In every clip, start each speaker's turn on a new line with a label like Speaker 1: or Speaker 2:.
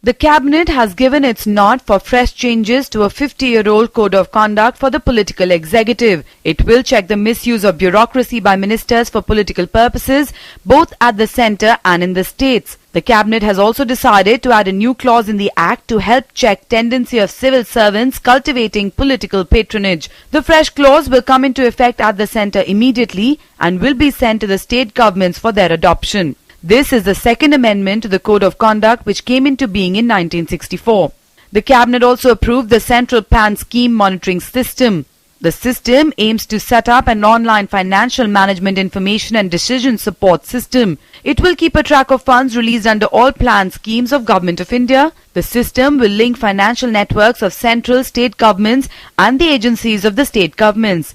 Speaker 1: The Cabinet has given its nod for fresh changes to a 50-year-old code of conduct for the political executive. It will check the misuse of bureaucracy by ministers for political purposes, both at the centre and in the states. The Cabinet has also decided to add a new clause in the Act to help check tendency of civil servants cultivating political patronage. The fresh clause will come into effect at the centre immediately and will be sent to the state governments for their adoption. This is the second amendment to the Code of Conduct which came into being in 1964. The Cabinet also approved the Central PAN Scheme Monitoring System. The system aims to set up an online financial management information and decision support system. It will keep a track of funds released under all plan schemes of Government of India. The system will link financial networks of central, state governments and the agencies of the state governments.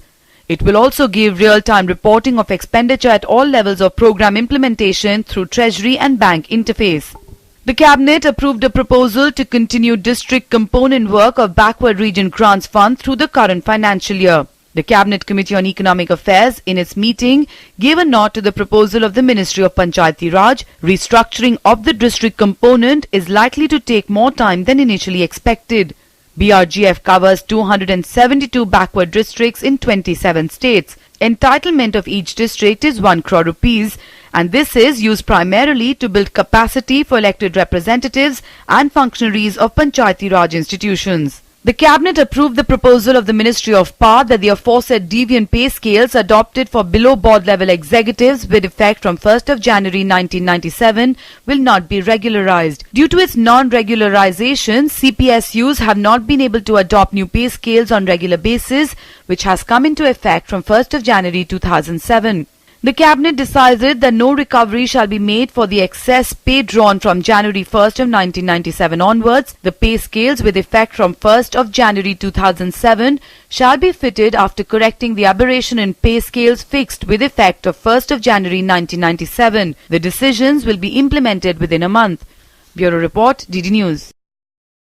Speaker 1: It will also give real-time reporting of expenditure at all levels of program implementation through Treasury and bank interface. The Cabinet approved a proposal to continue district component work of Backward Region Grants Fund through the current financial year. The Cabinet Committee on Economic Affairs in its meeting gave a nod to the proposal of the Ministry of Panchayati Raj. Restructuring of the district component is likely to take more time than initially expected. BRGF covers 272 backward districts in 27 states. Entitlement of each district is 1 crore rupees, and this is used primarily to build capacity for elected representatives and functionaries of Panchayati Raj institutions. The Cabinet approved the proposal of the Ministry of Power that the aforesaid deviant pay scales adopted for below board level executives with effect from 1st of January 1997 will not be regularized. Due to its non-regularization, CPSUs have not been able to adopt new pay scales on regular basis, which has come into effect from 1st of January 2007. The Cabinet decided that no recovery shall be made for the excess pay drawn from January 1st of 1997 onwards. The pay scales with effect from 1st of January 2007 shall be fitted after correcting the aberration in pay scales fixed with effect of 1st of January 1997. The decisions will be implemented within a month. Bureau Report, DD News.